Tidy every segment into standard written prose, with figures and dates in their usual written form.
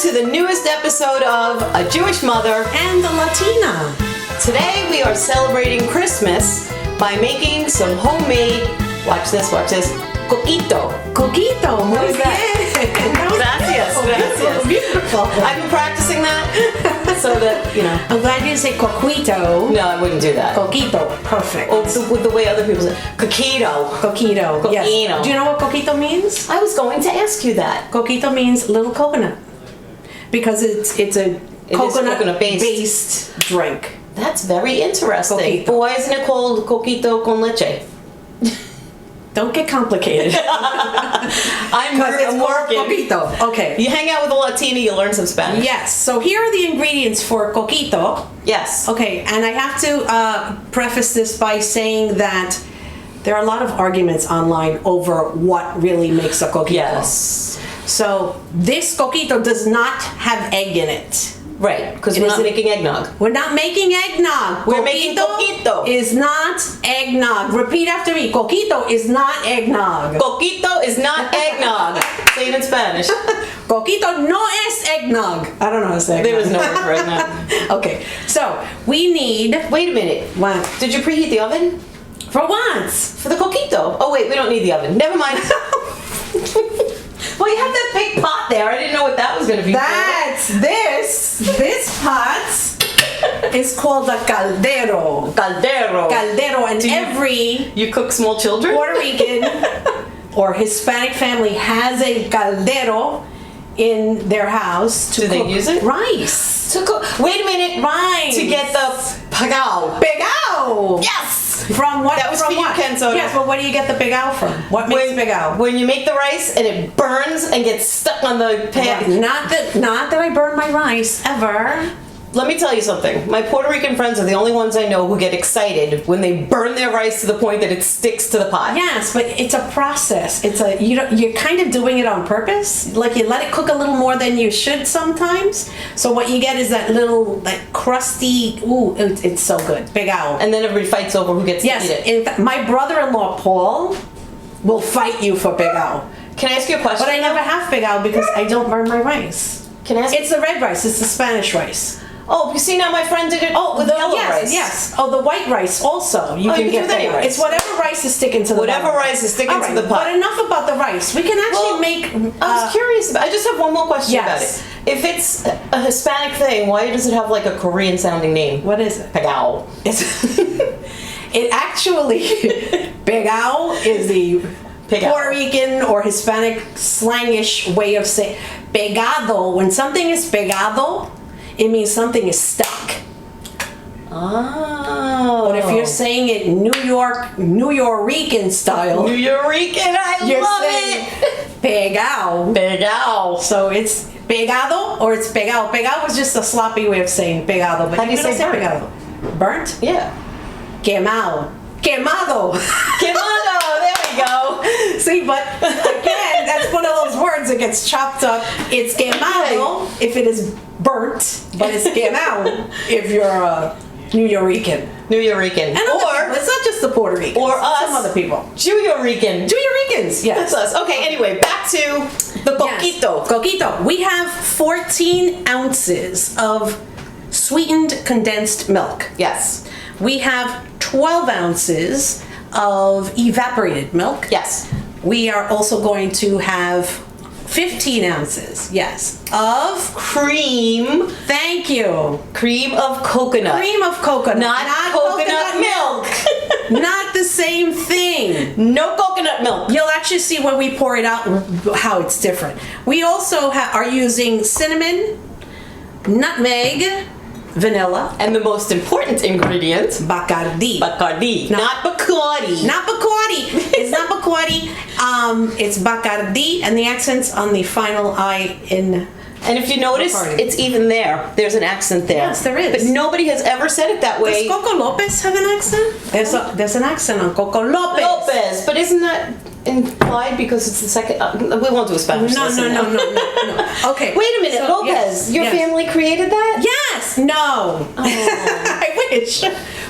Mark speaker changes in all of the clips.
Speaker 1: to the newest episode of A Jewish Mother
Speaker 2: and the Latina.
Speaker 1: Today we are celebrating Christmas by making some homemade, watch this, coquito.
Speaker 2: Coquito, muy
Speaker 1: What is that? Gracias.
Speaker 2: Beautiful.
Speaker 1: I've been practicing that so that, you know.
Speaker 2: I'm glad you didn't say coquito.
Speaker 1: No, I wouldn't do that.
Speaker 2: Coquito, perfect.
Speaker 1: Oh, with the way other people say, coquito.
Speaker 2: Coquito, yes.
Speaker 1: Coquito.
Speaker 2: Do you know what coquito means?
Speaker 1: I was going to ask you that.
Speaker 2: Coquito means little coconut. Because it's a
Speaker 1: coconut-based
Speaker 2: drink.
Speaker 1: That's very interesting.
Speaker 2: Coquito.
Speaker 1: But why isn't it called coquito con leche?
Speaker 2: Don't get complicated.
Speaker 1: I'm working.
Speaker 2: Coquito. Okay.
Speaker 1: You hang out with a Latina, you learn some Spanish.
Speaker 2: Yes. So here are the ingredients for coquito.
Speaker 1: Yes.
Speaker 2: Okay, and I have to preface this by saying that there are a lot of arguments online over what really makes a coquito.
Speaker 1: Yes.
Speaker 2: So this coquito does not have egg in it.
Speaker 1: Right, because we're not making eggnog.
Speaker 2: We're not making eggnog.
Speaker 1: We're making coquito.
Speaker 2: Is not eggnog. Repeat after me. Coquito is not eggnog.
Speaker 1: Coquito is not eggnog. Say it in Spanish.
Speaker 2: Coquito no es eggnog. I don't know how to say eggnog.
Speaker 1: There was no word for eggnog.
Speaker 2: Okay, so we need...
Speaker 1: Wait a minute.
Speaker 2: What?
Speaker 1: Did you preheat the oven?
Speaker 2: For once.
Speaker 1: For the coquito. Oh wait, we don't need the oven. Never mind. Well, you have that big pot there. I didn't know what that was going to be.
Speaker 2: This pot is called a caldero. Caldero, and
Speaker 1: You cook small children?
Speaker 2: Puerto Rican or Hispanic family has a caldero in their house to
Speaker 1: Do
Speaker 2: cook
Speaker 1: they use it?
Speaker 2: rice.
Speaker 1: To cook. Wait a minute.
Speaker 2: Rice.
Speaker 1: To get the pagao.
Speaker 2: Pegao.
Speaker 1: Yes.
Speaker 2: From what?
Speaker 1: That was
Speaker 2: from
Speaker 1: for you,
Speaker 2: what?
Speaker 1: Ken Soda.
Speaker 2: Yes, but where do you get the pegao from? What makes pegao?
Speaker 1: When you make the rice and it burns and gets stuck on the pan.
Speaker 2: Not that I burn my rice ever.
Speaker 1: Let me tell you something. My Puerto Rican friends are the only ones I know who get excited when they burn their rice to the point that it sticks to the pot.
Speaker 2: Yes, but it's a process. You're kind of doing it on purpose. Like you let it cook a little more than you should sometimes. So what you get is that little crusty. Ooh, it's so good. Pegao.
Speaker 1: And then everybody fights over who gets to eat it.
Speaker 2: In fact, my brother-in-law Paul will fight you for pegao.
Speaker 1: Can I ask you a question?
Speaker 2: But I never have pegao because I don't burn my rice.
Speaker 1: Can I ask?
Speaker 2: It's the red rice. It's the Spanish rice.
Speaker 1: Oh, you see now my friend did it with yellow rice.
Speaker 2: Yes. Oh, the white rice also. You
Speaker 1: can
Speaker 2: get
Speaker 1: do any rice.
Speaker 2: It's whatever rice is sticking to the
Speaker 1: Whatever
Speaker 2: bottom.
Speaker 1: rice is sticking
Speaker 2: All
Speaker 1: to
Speaker 2: right,
Speaker 1: the pot.
Speaker 2: But enough about the rice. We can actually make...
Speaker 1: I was curious. I just have one more question
Speaker 2: Yes.
Speaker 1: about it. If it's a Hispanic thing, why does it have like a Korean sounding name?
Speaker 2: What is it?
Speaker 1: Pagao.
Speaker 2: It actually... Pegao is the Puerto Rican or Hispanic slangish way of saying... Pegado. When something is pegado, it means something is stuck.
Speaker 1: Oh.
Speaker 2: But if you're saying it New Yorican style...
Speaker 1: New Yorican, I love it!
Speaker 2: Pegao.
Speaker 1: Pegao.
Speaker 2: So it's pegado or it's pegao. Pegao was just a sloppy way of saying pegado. But
Speaker 1: how do you say burnt?
Speaker 2: pegado? Burnt?
Speaker 1: Yeah.
Speaker 2: Quemado. Quemado.
Speaker 1: Quemado, there we go.
Speaker 2: See, but again, that's one of those words that gets chopped up. It's quemado if it is burnt, but it's quemado if you're a New Yorican.
Speaker 1: New Yorican.
Speaker 2: And it's not just the Puerto Ricans.
Speaker 1: Or us.
Speaker 2: Some other people.
Speaker 1: Jew-Yorican.
Speaker 2: Jew-Yoricans, yes.
Speaker 1: That's us. Okay, anyway, back to the coquito.
Speaker 2: Yes. Coquito. We have 14 ounces of sweetened condensed milk.
Speaker 1: Yes.
Speaker 2: We have 12 ounces of evaporated milk.
Speaker 1: Yes.
Speaker 2: We are also going to have 15 ounces, yes, of
Speaker 1: cream.
Speaker 2: Thank you.
Speaker 1: Cream of coconut.
Speaker 2: Cream of coconut.
Speaker 1: Not coconut milk.
Speaker 2: Not the same thing.
Speaker 1: No coconut milk.
Speaker 2: You'll actually see when we pour it out how it's different. We also are using cinnamon, nutmeg, vanilla,
Speaker 1: and the most important ingredient,
Speaker 2: Bacardi.
Speaker 1: Bacardi, not Bacardi.
Speaker 2: Not Bacardi. It's not Bacardi. It's Bacardi, and the accent's on the final I in.
Speaker 1: And if you notice,
Speaker 2: Bacardi.
Speaker 1: it's even there. There's an accent there.
Speaker 2: Yes, there is.
Speaker 1: But nobody has ever said it that way.
Speaker 2: Does Coco Lopez have an accent? There's an accent on Coco Lopez.
Speaker 1: Lopez, but isn't that implied because it's the second? We won't do a Spanish lesson.
Speaker 2: No. Okay.
Speaker 1: Wait a minute,
Speaker 2: So,
Speaker 1: Lopez.
Speaker 2: yes,
Speaker 1: Your family created that?
Speaker 2: Yes. No. I wish.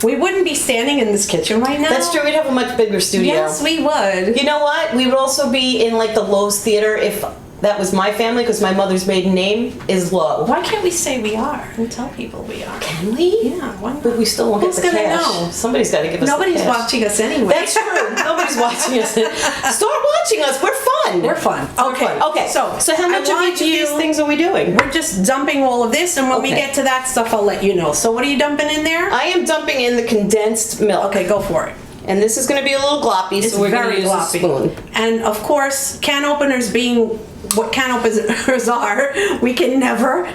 Speaker 2: We wouldn't be standing in this kitchen right now.
Speaker 1: That's true. We'd have a much bigger studio.
Speaker 2: Yes, we would.
Speaker 1: You know what? We would also be in like the Lowe's Theater if that was my family because my mother's maiden name is Lowe.
Speaker 2: Why can't we say we are and tell people we are?
Speaker 1: Can we?
Speaker 2: Yeah, why not?
Speaker 1: But we still won't get
Speaker 2: Who's
Speaker 1: the
Speaker 2: gonna
Speaker 1: cash.
Speaker 2: know?
Speaker 1: Somebody's got to give us
Speaker 2: Nobody's
Speaker 1: the cash.
Speaker 2: watching us anyway.
Speaker 1: That's true. Nobody's watching us. Start watching us. We're fun.
Speaker 2: We're fun. Okay.
Speaker 1: We're fun. Okay. So how much of each of these things are we doing?
Speaker 2: We're just dumping all of this, and when we get to that stuff, I'll let you know. So what are you dumping in there?
Speaker 1: I am dumping in the condensed milk.
Speaker 2: Okay, go for it.
Speaker 1: And this is going to be a little gloppy, so we're going to use a spoon.
Speaker 2: And of course, can openers being what can openers are, we can never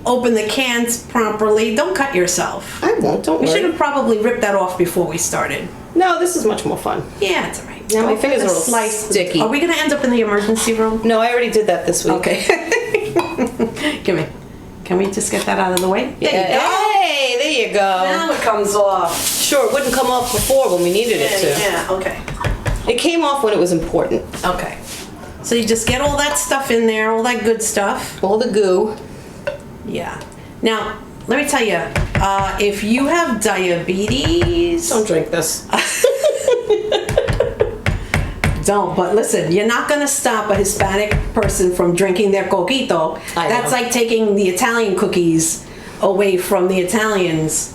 Speaker 2: open the cans properly. Don't cut yourself.
Speaker 1: I won't, don't worry.
Speaker 2: We should have probably ripped that off before we started.
Speaker 1: No, this is much more fun.
Speaker 2: Yeah, it's all right.
Speaker 1: Now my fingers are a little sticky.
Speaker 2: Are we going to end up in the emergency room?
Speaker 1: No, I already did that this week.
Speaker 2: Okay. Give me. Can we just get that out of the way? There you go.
Speaker 1: Hey, there you go.
Speaker 2: Now it comes off.
Speaker 1: Sure, it wouldn't come off before when we needed it to.
Speaker 2: Yeah, okay.
Speaker 1: It came off when it was important.
Speaker 2: Okay. So you just get all that stuff in there, all that good stuff.
Speaker 1: All the goo.
Speaker 2: Yeah. Now, let me tell you, if you have diabetes...
Speaker 1: Don't drink this.
Speaker 2: Don't, but listen, you're not going to stop a Hispanic person from drinking their coquito. That's like taking the Italian cookies away from the Italians.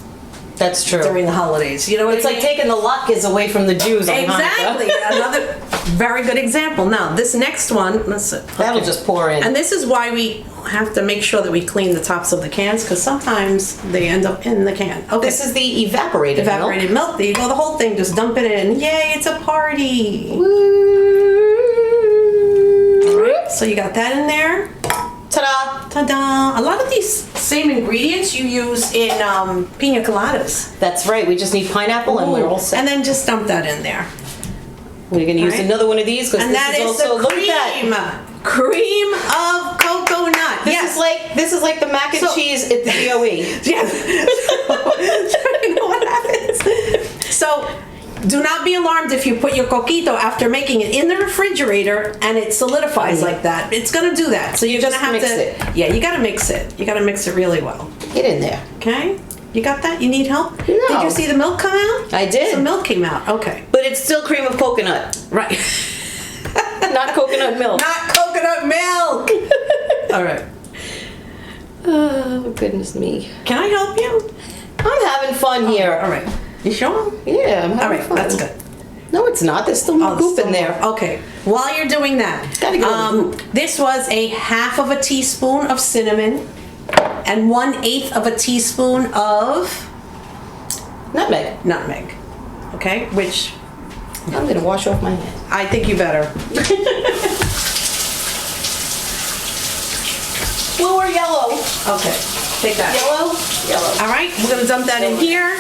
Speaker 1: That's true.
Speaker 2: During the holidays. You know what
Speaker 1: it's like taking the latkes away from the Jews on
Speaker 2: Exactly.
Speaker 1: Hanukkah.
Speaker 2: Another very good example. Now, this next one, listen.
Speaker 1: That'll just pour in.
Speaker 2: And this is why we have to make sure that we clean the tops of the cans, because sometimes they end up in the can. Okay.
Speaker 1: This is the evaporated
Speaker 2: milk. There you go. The whole thing. Just dump it in. Yay, it's a party. All right. So you got that in there.
Speaker 1: Ta-da!
Speaker 2: Ta-da! A lot of these same ingredients you use in pina coladas.
Speaker 1: That's right. We just need pineapple and we're all set.
Speaker 2: And then just dump that in there.
Speaker 1: We're going to use another one of these because this is also
Speaker 2: the cream of coconut.
Speaker 1: This is like the mac and cheese at the DOE.
Speaker 2: Yeah. You know what happens? So do not be alarmed if you put your coquito after making it in the refrigerator and it solidifies like that. It's going to do that. So you're going to have
Speaker 1: mix
Speaker 2: to
Speaker 1: it.
Speaker 2: Yeah, you got to mix it. You got to mix it really well.
Speaker 1: Get in there.
Speaker 2: Okay? You got that? You need help?
Speaker 1: No.
Speaker 2: Did you see the milk come out?
Speaker 1: I did.
Speaker 2: Some milk came out. Okay.
Speaker 1: But it's still cream of coconut.
Speaker 2: Right.
Speaker 1: Not coconut milk.
Speaker 2: Not coconut milk. All right.
Speaker 1: Oh, goodness me.
Speaker 2: Can I help you?
Speaker 1: I'm having fun here.
Speaker 2: All right. You sure?
Speaker 1: Yeah, I'm having fun.
Speaker 2: That's good.
Speaker 1: No, it's not. There's still more goop in there.
Speaker 2: Okay. While you're doing that,
Speaker 1: Gotta go
Speaker 2: this was a 1/2 teaspoon of cinnamon and 1/8 of a teaspoon of
Speaker 1: Nutmeg.
Speaker 2: Okay, which
Speaker 1: I'm gonna wash off my hands.
Speaker 2: I think you better.
Speaker 1: Blue or yellow?
Speaker 2: Okay, take that.
Speaker 1: Yellow? Yellow.
Speaker 2: All right, we're gonna dump that in here.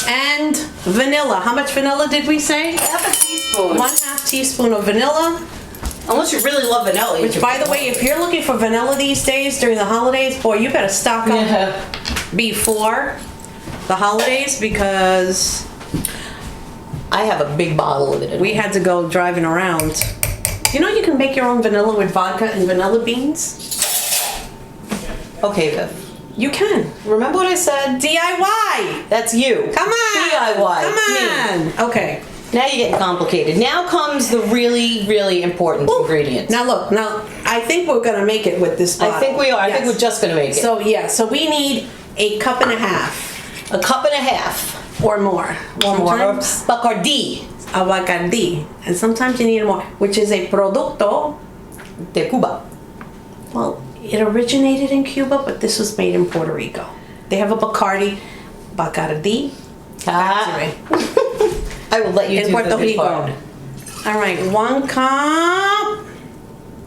Speaker 2: And vanilla. How much vanilla did we say?
Speaker 1: 1/2 teaspoon.
Speaker 2: 1/2 teaspoon of vanilla.
Speaker 1: Unless you really love vanilla.
Speaker 2: Which, by the way, if you're looking for vanilla these days during the holidays, boy, you better stock up before the holidays, because
Speaker 1: I have a big bottle of it.
Speaker 2: we had to go driving around. You know you can make your own vanilla with vodka and vanilla beans?
Speaker 1: Okay, Viv.
Speaker 2: You can.
Speaker 1: Remember what I said?
Speaker 2: DIY!
Speaker 1: That's you.
Speaker 2: Come on!
Speaker 1: DIY.
Speaker 2: Come on!
Speaker 1: Me.
Speaker 2: Okay.
Speaker 1: Now you're getting complicated. Now comes the really, really important ingredients.
Speaker 2: Now look, I think we're gonna make it with this bottle.
Speaker 1: I think we are. I think we're just gonna make it.
Speaker 2: So we need 1.5 cups.
Speaker 1: 1.5 cups.
Speaker 2: Or more.
Speaker 1: Or more. Or Bacardi.
Speaker 2: A Bacardi. And sometimes you need more, which is a producto
Speaker 1: de Cuba.
Speaker 2: Well, it originated in Cuba, but this was made in Puerto Rico. They have a Bacardi.
Speaker 1: I will let you
Speaker 2: in
Speaker 1: do
Speaker 2: Puerto
Speaker 1: the good
Speaker 2: Rico.
Speaker 1: part.
Speaker 2: All right, 1 cup.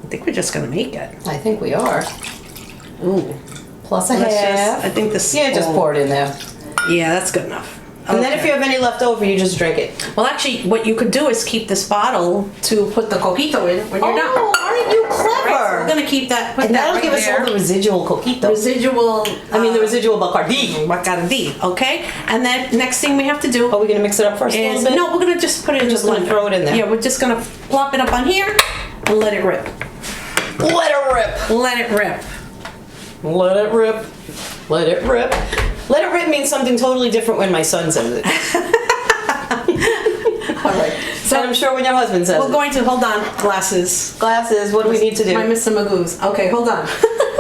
Speaker 2: I think we're just gonna make it.
Speaker 1: I think we are.
Speaker 2: Ooh.
Speaker 1: Plus a
Speaker 2: Let's
Speaker 1: half.
Speaker 2: I think this.
Speaker 1: Yeah, just pour it in there.
Speaker 2: Yeah, that's good enough.
Speaker 1: And then if you have any left over, you just drink it.
Speaker 2: Well, actually, what you could do is keep this bottle to put the coquito in when you're done.
Speaker 1: Oh, aren't you clever?
Speaker 2: Right, so we're gonna keep that. Put
Speaker 1: And
Speaker 2: that
Speaker 1: that'll
Speaker 2: right
Speaker 1: give us
Speaker 2: there.
Speaker 1: all the residual coquito.
Speaker 2: The
Speaker 1: residual Bacardi.
Speaker 2: Bacardi, okay? And then next thing we have to do
Speaker 1: Are we gonna mix it up first a little bit?
Speaker 2: no, we're gonna just put it in
Speaker 1: Just
Speaker 2: the
Speaker 1: gonna
Speaker 2: blender.
Speaker 1: throw it in there.
Speaker 2: Yeah, we're just gonna plop it up on here and let it rip.
Speaker 1: Let it rip.
Speaker 2: Let it rip.
Speaker 1: Let it rip. Let it rip. Let it rip means something totally different when my son says it.
Speaker 2: All right.
Speaker 1: So I'm sure when your husband says
Speaker 2: We're going to, hold on, glasses.
Speaker 1: glasses, what do we need to do?
Speaker 2: My Mr. Magoo's. Okay, hold on.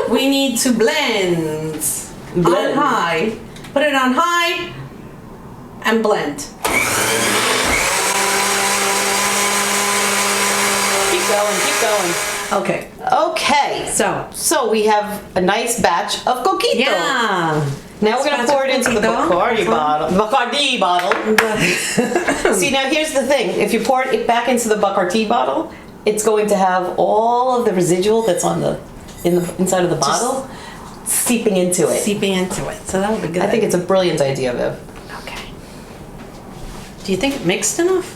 Speaker 2: We need to blend.
Speaker 1: Blend.
Speaker 2: On high. Put it on high and blend.
Speaker 1: Keep going.
Speaker 2: Okay.
Speaker 1: Okay. So we have a nice batch of coquito.
Speaker 2: Yeah.
Speaker 1: Now we're going to pour it into the Bacardi bottle. See, now here's the thing. If you pour it back into the Bacardi bottle, it's going to have all of the residual that's on the inside of the bottle seeping into it.
Speaker 2: So that would be good.
Speaker 1: I think it's a brilliant idea, Viv.
Speaker 2: Okay. Do you think it mixed enough?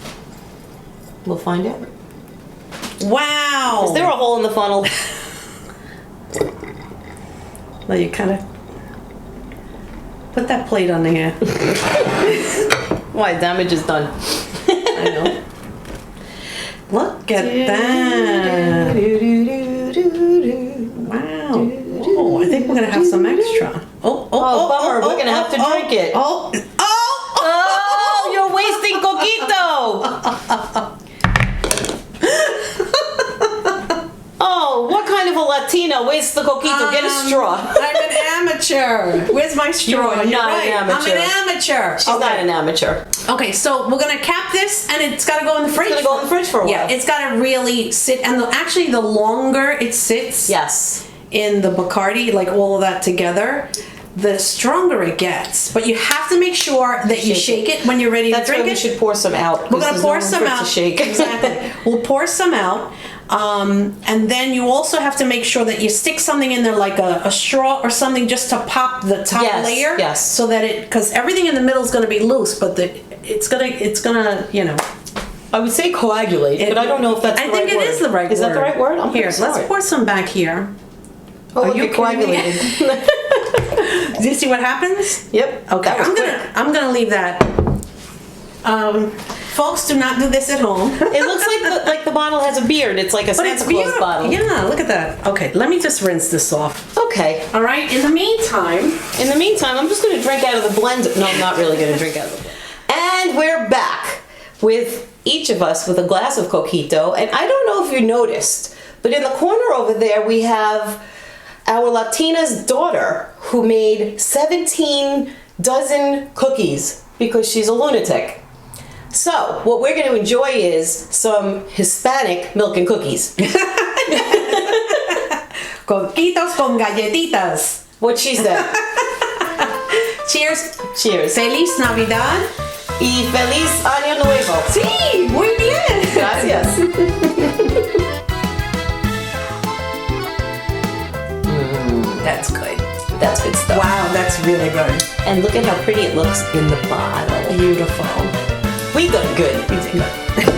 Speaker 1: We'll find out.
Speaker 2: Wow.
Speaker 1: Is there a hole in the funnel?
Speaker 2: Well, you kind of put that plate on there.
Speaker 1: Why? Damage is done.
Speaker 2: I know. Look at that. Wow. Oh, I think we're going to have some extra.
Speaker 1: Oh, bummer. We're going to have to drink it.
Speaker 2: Oh,
Speaker 1: you're wasting coquito. Oh, what kind of a Latina wastes the coquito? Get a straw.
Speaker 2: I'm an amateur. Where's my straw?
Speaker 1: You're not an amateur.
Speaker 2: I'm an amateur.
Speaker 1: She's not an amateur.
Speaker 2: Okay, so we're gonna cap this, and it's gotta go in the fridge.
Speaker 1: It's gonna go in the fridge for a while.
Speaker 2: Yeah, it's gotta really sit, and actually, the longer it sits,
Speaker 1: Yes,
Speaker 2: in the Bacardi, like all of that together, the stronger it gets. But you have to make sure that you shake it when you're ready to drink it.
Speaker 1: That's why we should pour some out.
Speaker 2: We're gonna pour some out.
Speaker 1: To shake.
Speaker 2: Exactly. We'll pour some out. And then you also have to make sure that you stick something in there, like a straw or something, just to pop the top layer.
Speaker 1: Yes.
Speaker 2: So that because everything in the middle is going to be loose, but it's gonna, you know.
Speaker 1: I would say coagulate, but I don't know if that's the right word.
Speaker 2: I think it is the right word.
Speaker 1: Is that the right word? I'm
Speaker 2: here,
Speaker 1: sorry.
Speaker 2: let's pour some back here.
Speaker 1: Oh, look, it coagulated.
Speaker 2: Do you see what happens?
Speaker 1: Yep.
Speaker 2: Okay. I'm gonna leave that. Folks, do not do this at home.
Speaker 1: It looks like the bottle has a beard. It's like a Santa Claus bottle.
Speaker 2: Yeah, look at that. Okay, let me just rinse this off.
Speaker 1: Okay.
Speaker 2: All right. In the meantime,
Speaker 1: I'm just going to drink out of the blend. No, I'm not really going to drink out of the blend. And we're back with each of us with a glass of coquito. And I don't know if you noticed, but in the corner over there we have our Latina's daughter who made 17 dozen cookies because she's a lunatic. So, what we're going to enjoy is some Hispanic milk and cookies.
Speaker 2: Coquitos con galletitas.
Speaker 1: What she said.
Speaker 2: Cheers.
Speaker 1: Cheers.
Speaker 2: Feliz Navidad.
Speaker 1: Y feliz año nuevo.
Speaker 2: Sí, muy bien.
Speaker 1: Gracias.
Speaker 2: That's good.
Speaker 1: That's good stuff.
Speaker 2: Wow, that's really good.
Speaker 1: And look at how pretty it looks in the bottle.
Speaker 2: Beautiful.
Speaker 1: We done good.
Speaker 2: You did good.